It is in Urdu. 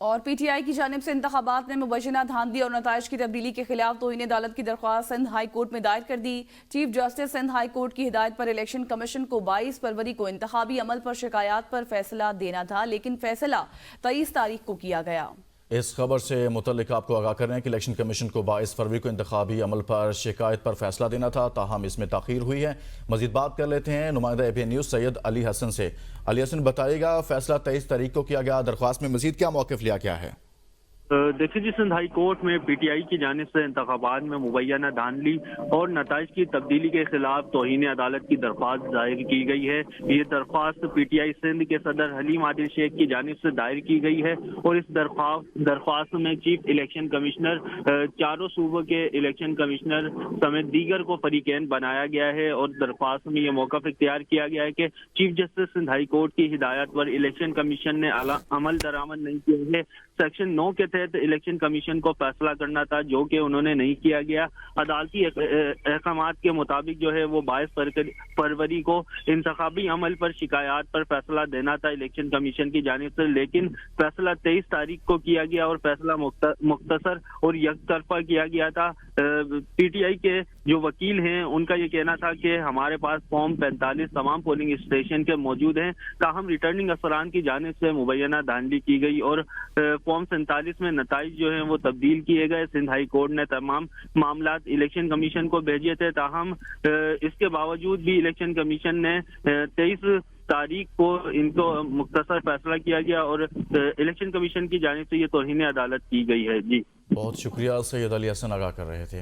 اور پی ٹی آئی کی جانب سے انتخابات میں مبینہ دھاندلی اور نتائج کی تبدیلی کے خلاف توہین عدالت کی درخواست سندھ ہائی کورٹ میں دائر کر دی۔ Chief justice Sindh high court کی ہدایت پر الیکشن کمیشن کو 22 فروری کو انتخابی عمل پر شکایات پر فیصلہ دینا تھا، لیکن فیصلہ 23 تاریخ کو کیا گیا۔ اس خبر سے متعلق آپ کو آگاہ کر رہے ہیں کہ الیکشن کمیشن کو 22 فروری کو انتخابی عمل پر شکایت پر فیصلہ دینا تھا، تاہم اس میں تاخیر ہوئی ہے۔ مزید بات کر لیتے ہیں نمائندہ اے پی نیوز سید علی حسن سے۔ علی حسن بتائیے گا، فیصلہ 23 تاریخ کو کیا گیا، درخواست میں مزید کیا موقف لیا گیا ہے؟ دیکھیے جی، سندھ ہائی کورٹ میں پی ٹی آئی کی جانب سے انتخابات میں مبینہ دھاندلی اور نتائج کی تبدیلی کے خلاف توہین عدالت کی درخواست دائر کی گئی ہے۔ یہ درخواست پی ٹی آئی سندھ کے صدر حلیم عادل شیخ کی جانب سے دائر کی گئی ہے، اور اس درخواست میں چیف الیکشن کمشنر، چاروں صوبوں کے الیکشن کمشنر سمیت دیگر کو فریقین بنایا گیا ہے، اور درخواست میں یہ موقف اختیار کیا گیا ہے کہ chief justice Sindh high court کی ہدایت پر الیکشن کمیشن نے عمل درآمد نہیں کیا ہے۔ سیکشن 9 کے تحت الیکشن کمیشن کو فیصلہ کرنا تھا، جو کہ انہوں نے نہیں کیا گیا۔ عدالتی احکامات کے مطابق جو ہے وہ 22 فروری کو انتخابی عمل پر شکایات پر فیصلہ دینا تھا الیکشن کمیشن کی جانب سے، لیکن فیصلہ 23 تاریخ کو کیا گیا، اور فیصلہ مختصر اور یک طرفہ کیا گیا تھا۔ پی ٹی آئی کے جو وکیل ہیں ان کا یہ کہنا تھا کہ ہمارے پاس فارم 45 تمام پولنگ اسٹیشن کے موجود ہیں، تاہم ریٹرننگ افسران کی جانب سے مبینہ دھاندلی کی گئی، اور فارم 47 میں نتائج جو ہیں وہ تبدیل کیے گئے۔ سندھ ہائی کورٹ نے تمام معاملات الیکشن کمیشن کو بھیجے تھے، تاہم اس کے باوجود بھی الیکشن کمیشن نے 23 تاریخ کو ان کو مختصر فیصلہ کیا گیا، اور الیکشن کمیشن کی جانب سے یہ توہین عدالت کی گئی ہے۔ جی بہت شکریہ، سید علی حسن آگاہ کر رہے تھے۔